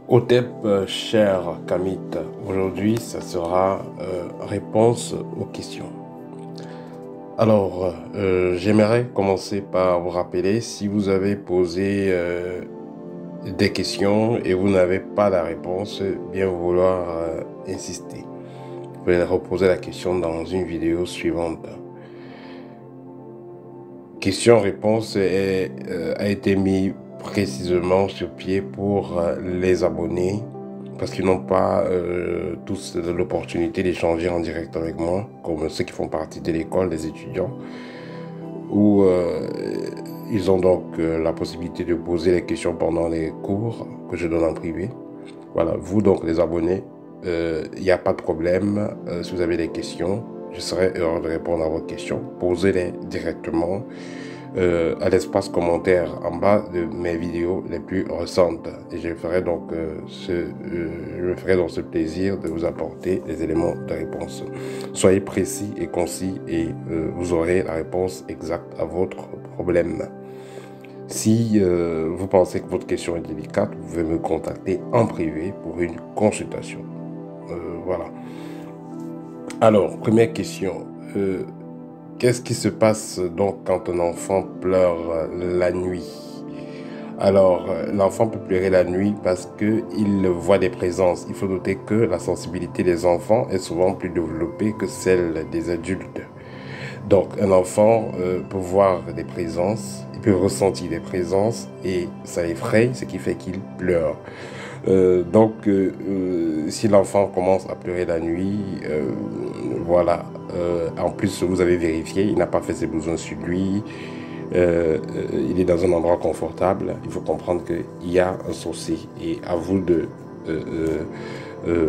Otep, cher Kamit, aujourd'hui, ça sera réponse aux questions. Alors, j'aimerais commencer par vous rappeler, si vous avez posé des questions et vous n'avez pas la réponse, bien vouloir insister. Vous pouvez reposer la question dans une vidéo suivante. Question-réponse a été mis précisément sur pied pour les abonnés parce qu'ils n'ont pas tous l'opportunité d'échanger en direct avec moi, comme ceux qui font partie de l'école, des étudiants, où ils ont donc la possibilité de poser les questions pendant les cours que je donne en privé. Voilà, vous donc les abonnés, il n'y a pas de problème. Si vous avez des questions, je serai heureux de répondre à vos questions. Posez-les directement à l'espace commentaire en bas de mes vidéos les plus récentes. Et je ferai donc ce plaisir de vous apporter les éléments de réponse. Soyez précis et concis et vous aurez la réponse exacte à votre problème. Si vous pensez que votre question est délicate, vous pouvez me contacter en privé pour une consultation. Voilà. Alors, première question. Qu'est-ce qui se passe donc quand un enfant pleure la nuit? Alors, l'enfant peut pleurer la nuit parce qu'il voit des présences. Il faut noter que la sensibilité des enfants est souvent plus développée que celle des adultes. Donc, un enfant peut voir des présences, il peut ressentir des présences et ça effraie, ce qui fait qu'il pleure. Si l'enfant commence à pleurer la nuit, voilà. En plus, vous avez vérifié, il n'a pas fait ses besoins sur lui. Il est dans un endroit confortable. Il faut comprendre qu'il y a un souci et à vous de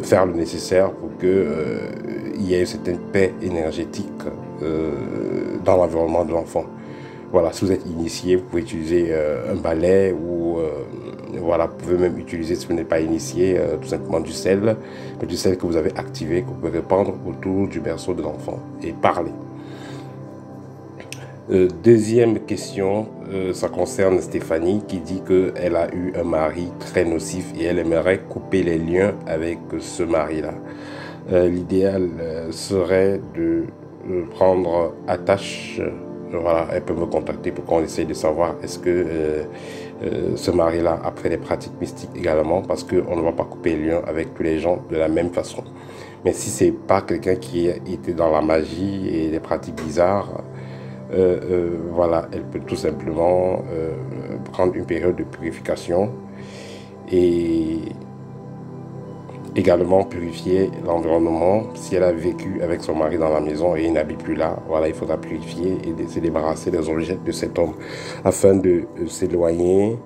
faire le nécessaire pour qu'il y ait une certaine paix énergétique dans l'environnement de l'enfant. Voilà, si vous êtes initié, vous pouvez utiliser un balai ou voilà, vous pouvez même utiliser, si vous n'êtes pas initié, tout simplement du sel, mais du sel que vous avez activé, que vous pouvez répandre autour du berceau de l'enfant et parler. Deuxième question, ça concerne Stéphanie qui dit qu'elle a eu un mari très nocif et elle aimerait couper les liens avec ce mari-là. L'idéal serait de prendre attache. Voilà, elle peut me contacter pour qu'on essaye de savoir est-ce que ce mari-là a fait des pratiques mystiques également, parce qu'on ne va pas couper les liens avec tous les gens de la même façon. Mais si c'est pas quelqu'un qui était dans la magie et des pratiques bizarres, voilà, elle peut tout simplement prendre une période de purification et également purifier l'environnement. Si elle a vécu avec son mari dans la maison et il n'habite plus là, voilà, il faudra purifier et se débarrasser des objets de cet homme afin de s'éloigner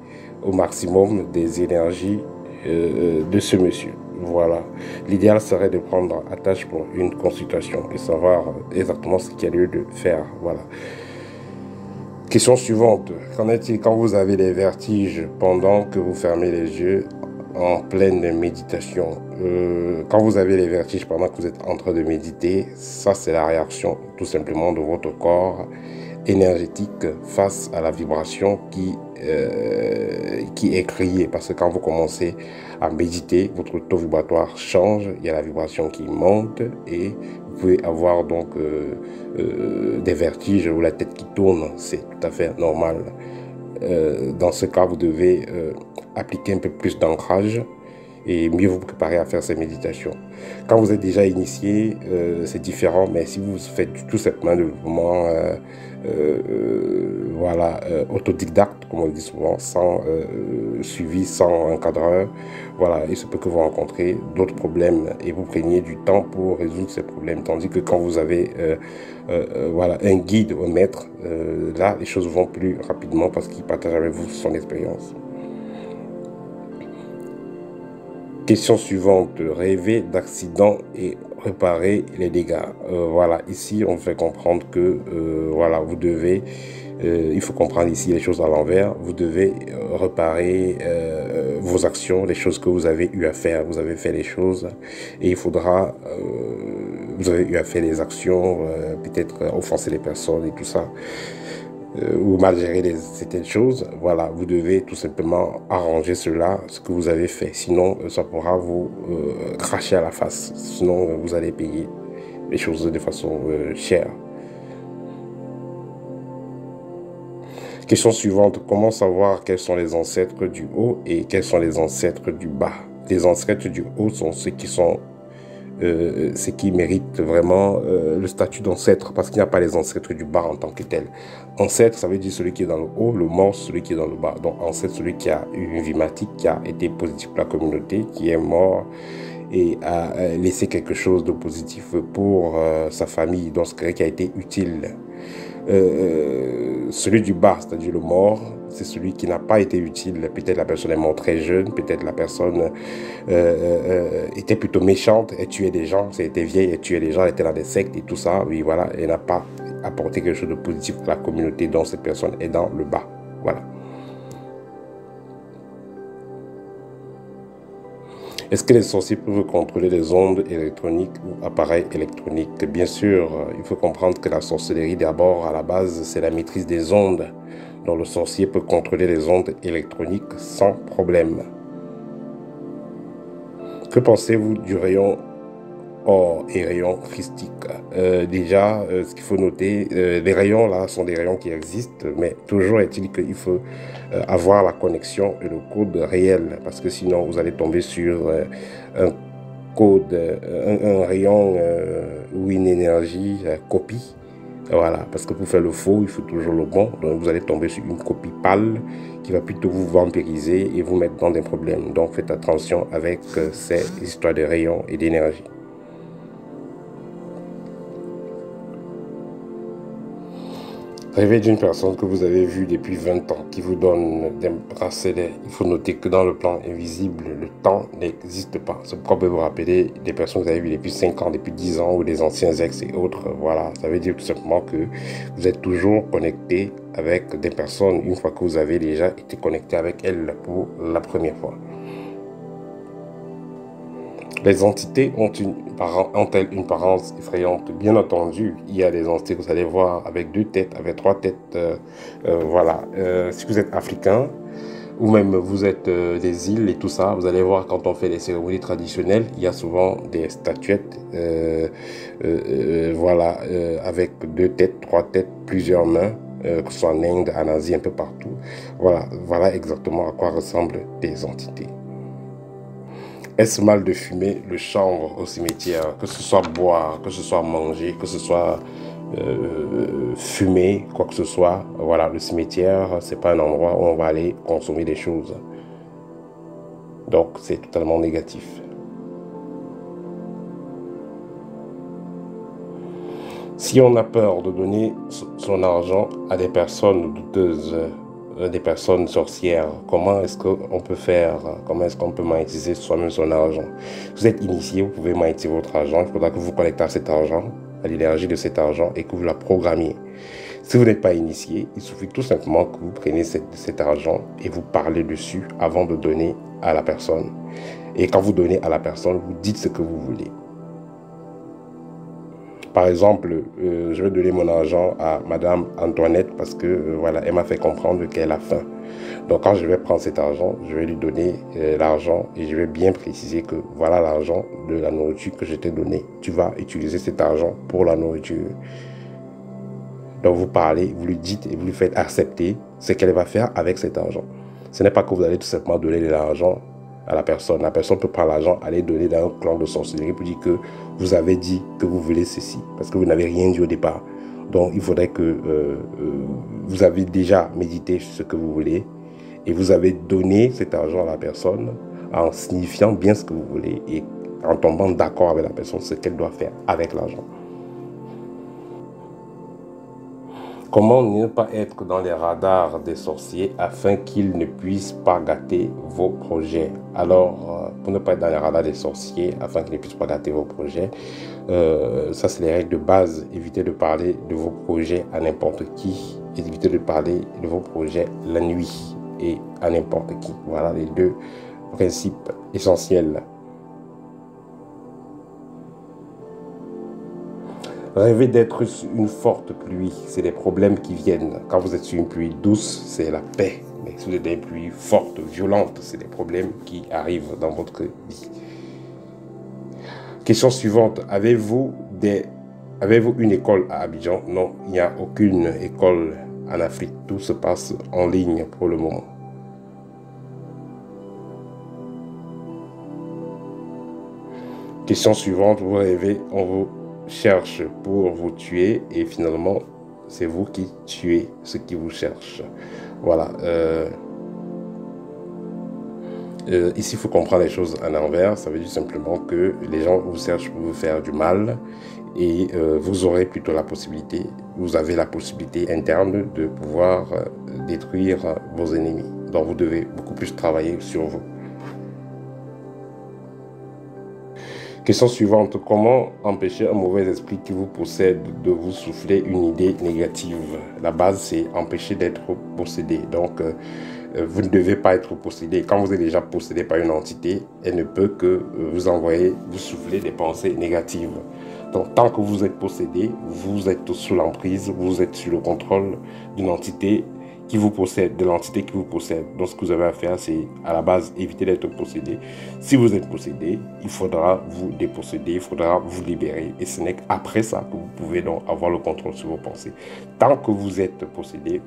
au maximum des énergies de ce monsieur. Voilà. L'idéal serait de prendre attache pour une consultation et savoir exactement ce qu'il y a lieu de faire. Voilà. Question suivante. Qu'en est-il quand vous avez des vertiges pendant que vous fermez les yeux en pleine méditation? Quand vous avez les vertiges pendant que vous êtes en train de méditer, ça c'est la réaction tout simplement de votre corps énergétique face à la vibration qui est créée. Parce que quand vous commencez à méditer, votre taux vibratoire change, il y a la vibration qui monte et vous pouvez avoir donc des vertiges ou la tête qui tourne, c'est tout à fait normal. Dans ce cas, vous devez appliquer un peu plus d'ancrage et mieux vous préparer à faire ces méditations. Quand vous êtes déjà initié, c'est différent, mais si vous faites tout simplement de mouvements voilà, autodidacte, comme on le dit souvent, sans suivi, sans encadreur, voilà, il se peut que vous rencontrez d'autres problèmes et vous preniez du temps pour résoudre ces problèmes. Tandis que quand vous avez voilà, un guide, un maître, là, les choses vont plus rapidement parce qu'il partage avec vous son expérience. Question suivante, rêver d'accident et réparer les dégâts. Voilà, ici on fait comprendre que voilà, vous devez, il faut comprendre ici les choses à l'envers, vous devez réparer vos actions, les choses que vous avez eu à faire. Vous avez fait les choses et il faudra, vous avez eu à faire les actions, peut-être offenser les personnes et tout ça. ou mal gérer certaines choses, voilà, vous devez tout simplement arranger cela, ce que vous avez fait. Sinon, ça pourra vous cracher à la face. Sinon, vous allez payer les choses de façon chère. Question suivante, comment savoir quels sont les ancêtres du haut et quels sont les ancêtres du bas? Les ancêtres du haut sont ceux qui méritent vraiment le statut d'ancêtre, parce qu'il n'y a pas les ancêtres du bas en tant que tel. Ancêtre, ça veut dire celui qui est dans le haut, le mort, celui qui est dans le bas. Donc ancêtre, celui qui a eu une vie matique, qui a été positif pour la communauté, qui est mort et a laissé quelque chose de positif pour sa famille, donc ce qui a été utile. Celui du bas, c'est-à-dire le mort, c'est celui qui n'a pas été utile. Peut-être la personne est morte très jeune, peut-être la personne était plutôt méchante, elle tuait des gens, c'était vieille, elle tuait des gens, elle était dans des sectes et tout ça. Oui, voilà, elle n'a pas apporté quelque chose de positif pour la communauté dont cette personne est dans le bas. Voilà. Est-ce que les sorciers peuvent contrôler les ondes électroniques ou appareils électroniques? Bien sûr, il faut comprendre que la sorcellerie, d'abord, à la base, c'est la maîtrise des ondes. Donc le sorcier peut contrôler les ondes électroniques sans problème. Que pensez-vous du rayon or et rayon christique? Déjà, ce qu'il faut noter, les rayons là sont des rayons qui existent, mais toujours est-il qu'il faut avoir la connexion et le code réel, parce que sinon vous allez tomber sur un code, un rayon ou une énergie copie. Voilà, parce que pour faire le faux, il faut toujours le bon. Donc vous allez tomber sur une copie pâle qui va plutôt vous vampiriser et vous mettre dans des problèmes. Donc faites attention avec ces histoires de rayons et d'énergie. Rêver d'une personne que vous avez vue depuis 20 ans, qui vous donne des bracelets. Il faut noter que dans le plan invisible, le temps n'existe pas. C'est pourquoi vous vous rappeler des personnes que vous avez vues depuis 5 ans, depuis 10 ans, ou des anciens ex et autres. Voilà, ça veut dire tout simplement que vous êtes toujours connecté avec des personnes une fois que vous avez déjà été connecté avec elles pour la première fois. Les entités ont-elles une apparence effrayante? Bien entendu, il y a des entités que vous allez voir avec 2 têtes, avec 3 têtes. Voilà. Si vous êtes africain, ou même vous êtes des îles et tout ça, vous allez voir quand on fait les cérémonies traditionnelles, il y a souvent des statuettes, voilà, avec 2 têtes, 3 têtes, plusieurs mains, que ce soit en Inde, en Asie, un peu partout. Voilà, voilà exactement à quoi ressemblent des entités. Est-ce mal de fumer le chanvre au cimetière? Que ce soit boire, que ce soit manger, que ce soit fumer, quoi que ce soit. Voilà, le cimetière, c'est pas un endroit où on va aller consommer des choses. Donc, c'est totalement négatif. Si on a peur de donner son argent à des personnes douteuses, des personnes sorcières, comment est-ce qu'on peut faire? Comment est-ce qu'on peut monétiser soi-même son argent? Vous êtes initié, vous pouvez monétiser votre argent. Il faudra que vous connectez à cet argent, à l'énergie de cet argent et que vous la programmiez. Si vous n'êtes pas initié, il suffit tout simplement que vous preniez cet argent et vous parlez dessus avant de donner à la personne. Et quand vous donnez à la personne, vous dites ce que vous voulez. Par exemple, je vais donner mon argent à Madame Antoinette parce que voilà, elle m'a fait comprendre qu'elle a faim. Donc quand je vais prendre cet argent, je vais lui donner l'argent et je vais bien préciser que voilà l'argent de la nourriture que je t'ai donné. Tu vas utiliser cet argent pour la nourriture. Donc vous parlez, vous lui dites et vous lui faites accepter ce qu'elle va faire avec cet argent. Ce n'est pas que vous allez tout simplement donner de l'argent à la personne. La personne peut prendre l'argent, aller donner dans un clan de sorcellerie pour dire que vous avez dit que vous voulez ceci, parce que vous n'avez rien dit au départ. Donc il faudrait que vous avez déjà médité sur ce que vous voulez et vous avez donné cet argent à la personne en signifiant bien ce que vous voulez et en tombant d'accord avec la personne ce qu'elle doit faire avec l'argent. Comment ne pas être dans les radars des sorciers afin qu'ils ne puissent pas gâter vos projets? Alors, pour ne pas être dans les radars des sorciers afin qu'ils ne puissent pas gâter vos projets, ça c'est les règles de base. Évitez de parler de vos projets à n'importe qui. Évitez de parler de vos projets la nuit et à n'importe qui. Voilà les 2 principes essentiels. Rêvez d'être une forte pluie, c'est les problèmes qui viennent. Quand vous êtes sur une pluie douce, c'est la paix. Mais si vous êtes dans une pluie forte, violente, c'est des problèmes qui arrivent dans votre vie. Question suivante, avez-vous une école à Abidjan? Non, il n'y a aucune école en Afrique. Tout se passe en ligne pour le moment. Question suivante, vous rêvez, on vous cherche pour vous tuer et finalement, c'est vous qui tuez ceux qui vous cherchent. Voilà. Ici, il faut comprendre les choses à l'envers. Ça veut dire simplement que les gens vous cherchent pour vous faire du mal et vous aurez plutôt la possibilité, vous avez la possibilité interne de pouvoir détruire vos ennemis. Donc, vous devez beaucoup plus travailler sur vous. Question suivante, comment empêcher un mauvais esprit qui vous possède de vous souffler une idée négative? La base, c'est empêcher d'être possédé. Donc, vous ne devez pas être possédé. Quand vous êtes déjà possédé par une entité, elle ne peut que vous souffler des pensées négatives. Donc, tant que vous êtes possédé, vous êtes sous l'emprise, vous êtes sous le contrôle d'une entité qui vous possède, de l'entité qui vous possède. Donc, ce que vous avez à faire, c'est à la base éviter d'être possédé. Si vous êtes possédé, il faudra vous déposséder, il faudra vous libérer. Et ce n'est qu'après ça que vous pouvez donc avoir le contrôle sur vos pensées. Tant que vous êtes possédé,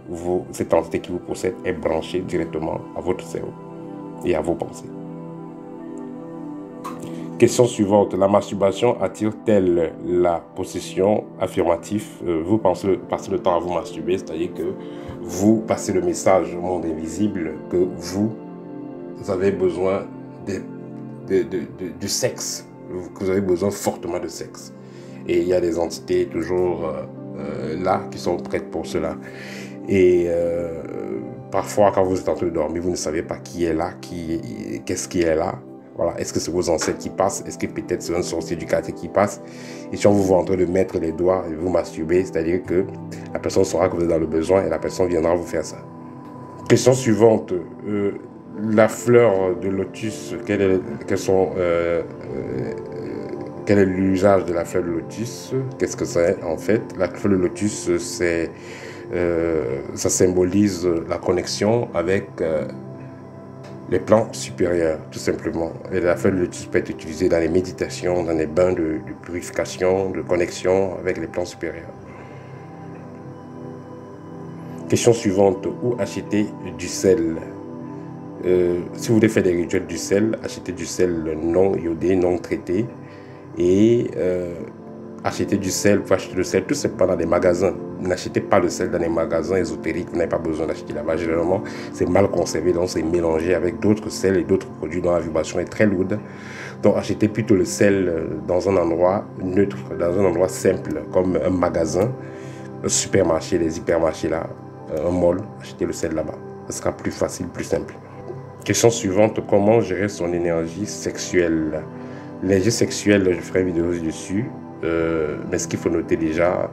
cette entité qui vous possède est branchée directement à votre cerveau et à vos pensées. Question suivante, la masturbation attire-t-elle la possession? Affirmatif, vous passez le temps à vous masturber, c'est-à-dire que vous passez le message au monde invisible que vous avez besoin du sexe, que vous avez besoin fortement de sexe. Et il y a des entités toujours là qui sont prêtes pour cela. Et parfois, quand vous êtes en train de dormir, vous ne savez pas qui est là, qu'est-ce qui est là. Voilà. Est-ce que c'est vos ancêtres qui passent? Est-ce que peut-être c'est un sorcier du quartier qui passe? Et si on vous voit en train de mettre les doigts et vous masturber, c'est-à-dire que la personne saura que vous êtes dans le besoin et la personne viendra vous faire ça. Question suivante. La fleur de lotus, quel est l'usage de la fleur de lotus? Qu'est-ce que c'est en fait? La fleur de lotus, ça symbolise la connexion avec les plans supérieurs, tout simplement. Et la fleur de lotus peut être utilisée dans les méditations, dans les bains de purification, de connexion avec les plans supérieurs. Question suivante, où acheter du sel? Si vous voulez faire des rituels du sel, achetez du sel non iodé, non traité. Et achetez du sel, vous achetez le sel tout simplement dans des magasins. N'achetez pas le sel dans les magasins ésotériques, vous n'avez pas besoin d'acheter là-bas. Généralement, c'est mal conservé, donc c'est mélangé avec d'autres sels et d'autres produits dont la vibration est très lourde. Donc achetez plutôt le sel dans un endroit neutre, dans un endroit simple, comme un magasin, un supermarché, les hypermarchés là, un mall, achetez le sel là-bas. Ce sera plus facile, plus simple. Question suivante, comment gérer son énergie sexuelle? L'énergie sexuelle, je ferai une vidéo dessus. Mais ce qu'il faut noter déjà,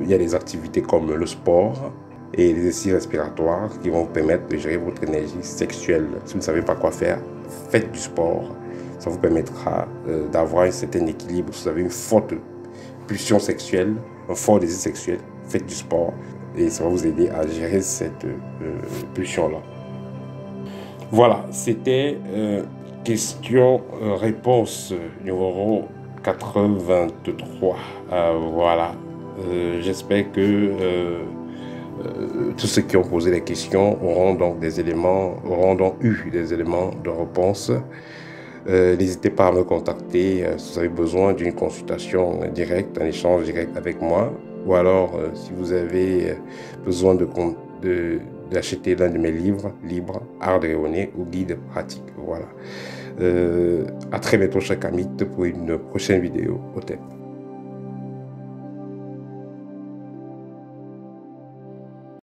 il y a des activités comme le sport et les exercices respiratoires qui vont vous permettre de gérer votre énergie sexuelle. Si vous ne savez pas quoi faire, faites du sport. Ça vous permettra d'avoir un certain équilibre. Si vous avez une forte pulsion sexuelle, un fort désir sexuel, faites du sport et ça va vous aider à gérer cette pulsion-là. Voilà, c'était question-réponse numéro 83. Voilà. J'espère que tous ceux qui ont posé des questions auront donc eu des éléments de réponse. N'hésitez pas à me contacter si vous avez besoin d'une consultation directe, un échange direct avec moi. Ou alors, si vous avez besoin d'acheter l'un de mes livres, Art de rayonner ou Guide pratique. Voilà. À très bientôt, chers amis, pour une prochaine vidéo. Au thème.